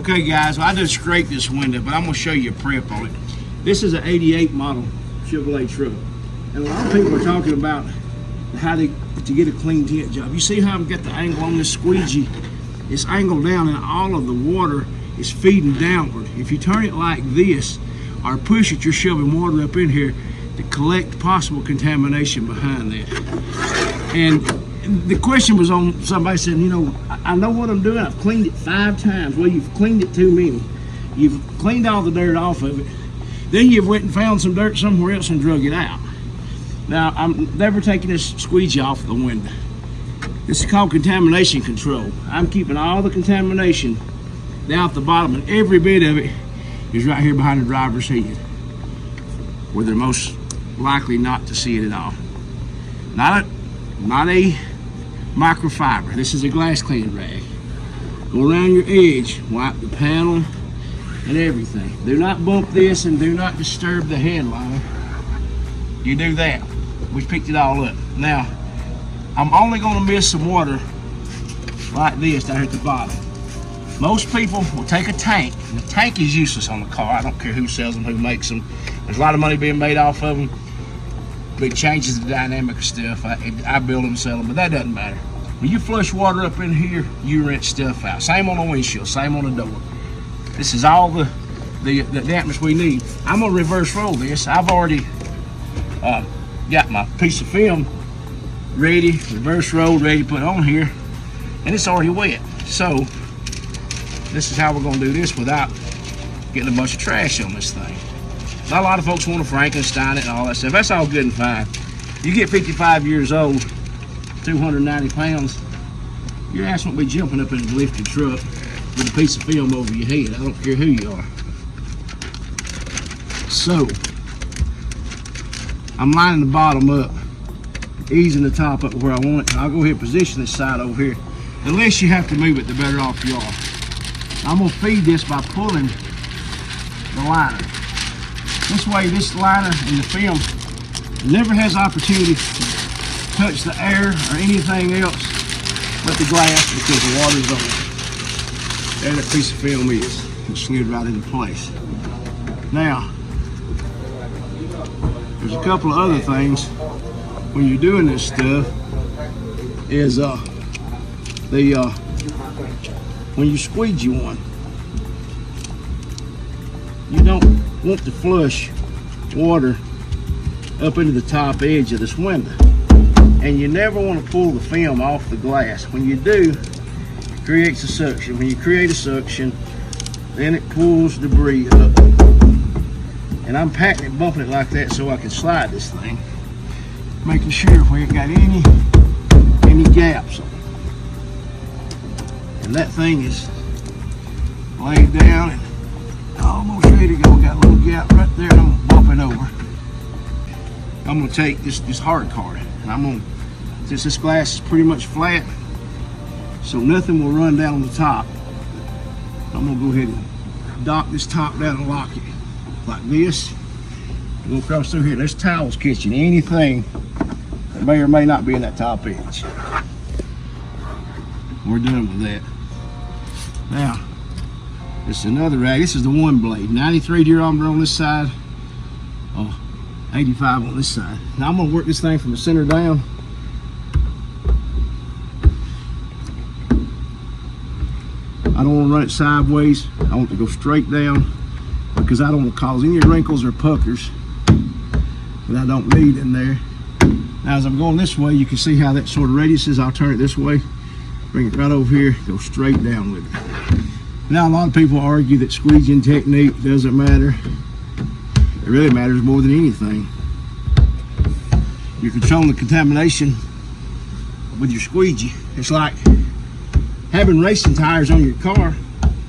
Okay guys, well, I just scraped this window, but I'm gonna show you a prep on it. This is an 88 model Chevrolet truck. And a lot of people are talking about how to get a clean tint job. You see how I've got the angle on this squeegee? It's angled down and all of the water is feeding downward. If you turn it like this or push it, you're shoving water up in here to collect possible contamination behind that. And the question was on somebody said, you know, I know what I'm doing. I've cleaned it 5 times. Well, you've cleaned it too many. You've cleaned all the dirt off of it. Then you went and found some dirt somewhere else and drug it out. Now, I'm never taking this squeegee off the window. This is called contamination control. I'm keeping all the contamination down at the bottom, and every bit of it is right here behind the driver's head, where they're most likely not to see it at all. Not a microfiber. This is a glass cleaning rag. Go around your edge, wipe the panel and everything. Do not bump this and do not disturb the headliner. You do that. We picked it all up. Now, I'm only going to miss some water like this down here at the bottom. Most people will take a tank, and the tank is useless on the car. I don't care who sells them, who makes them. There's a lot of money being made off of them. But it changes the dynamic of stuff. I build them and sell them, but that doesn't matter. When you flush water up in here, you rinse stuff out. Same on the windshield, same on the door. This is all the dampness we need. I'm gonna reverse roll this. I've already got my piece of film ready, reverse rolled, ready to put on here, and it's already wet. So this is how we're gonna do this without getting a bunch of trash on this thing. Not a lot of folks want to Frankenstein it and all that stuff. That's all good and fine. You get 55 years old, 290 pounds, your ass won't be jumping up in a lifted truck with a piece of film over your head. I don't care who you are. So, I'm lining the bottom up, easing the top up where I want it. I'll go ahead and position this side over here. The less you have to move it, the better off you are. I'm gonna feed this by pulling the liner. This way, this liner and the film never has opportunity to touch the air or anything else but the glass, because the water's on it. There that piece of film is. It slid right into place. Now, there's a couple of other things when you're doing this stuff. Is when you squeegee one, you don't want to flush water up into the top edge of this window, and you never want to pull the film off the glass. When you do, it creates a suction. When you create a suction, then it pulls debris up, and I'm packing it, bumping it like that so I can slide this thing, making sure we ain't got any gaps on it. And that thing is laid down and almost ready to go. Got a little gap right there, and I'm gonna bump it over. I'm gonna take this hard card, and I'm gonna, since this glass is pretty much flat, so nothing will run down on the top, I'm gonna go ahead and dock this top down and lock it like this. Go across through here. There's towels catching anything that may or may not be in that top edge. We're done with that. Now, this is another rag. This is the one blade. 93 diameter on this side. 85 on this side. Now I'm gonna work this thing from the center down. I don't want to run it sideways. I want it to go straight down, because I don't want to cause any wrinkles or puckers that I don't need in there. Now as I'm going this way, you can see how that sort of radius is. I'll turn it this way, bring it right over here, go straight down with it. Now a lot of people argue that squeegeeing technique doesn't matter. It really matters more than anything. You're controlling the contamination with your squeegee. It's like having racing tires on your car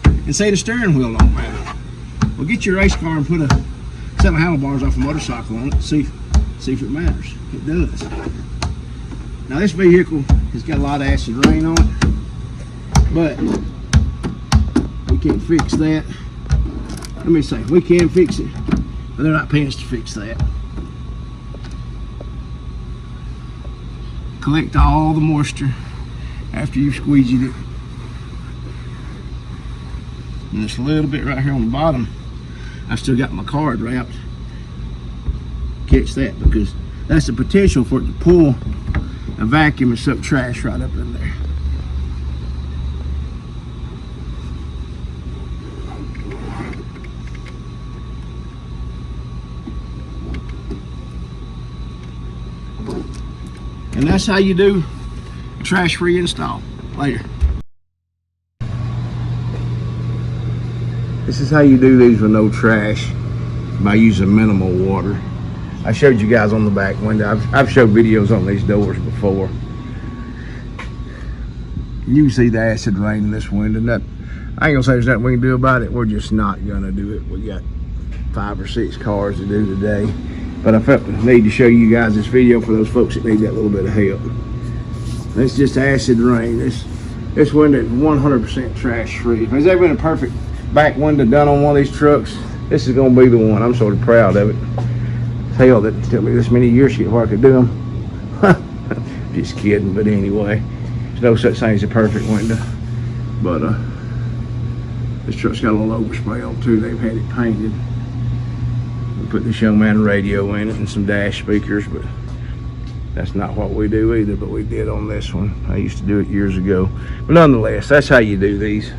and say the steering wheel don't matter. Well, get your race car and put a set of handlebars off a motorcycle on it, see if it matters. It does. Now this vehicle has got a lot of acid rain on it, but we can't fix that. Let me say, we can fix it, but they're not paying us to fix that. Collect all the moisture after you've squeegeed it. And just a little bit right here on the bottom. I still got my card wrapped. Catch that, because that's the potential for it to pull a vacuum and suck trash right up in there. And that's how you do a trash-free install. Later. This is how you do these with no trash, by using minimal water. I showed you guys on the back window. I've showed videos on these doors before. You can see the acid rain in this window. I ain't gonna say there's nothing we can do about it. We're just not gonna do it. We got 5 or 6 cars to do today. But I felt the need to show you guys this video for those folks that need that little bit of help. It's just acid rain. This window is 100% trash free. If there's ever been a perfect back window done on one of these trucks, this is gonna be the one. I'm sort of proud of it. Hell, that took me this many years to get where I could do them. Just kidding, but anyway, there's no such thing as a perfect window. But this truck's got a little overspray on too. They've had it painted. We put this young man radio in it and some dash speakers, but that's not what we do either, but we did on this one. I used to do it years ago. But nonetheless, that's how you do these.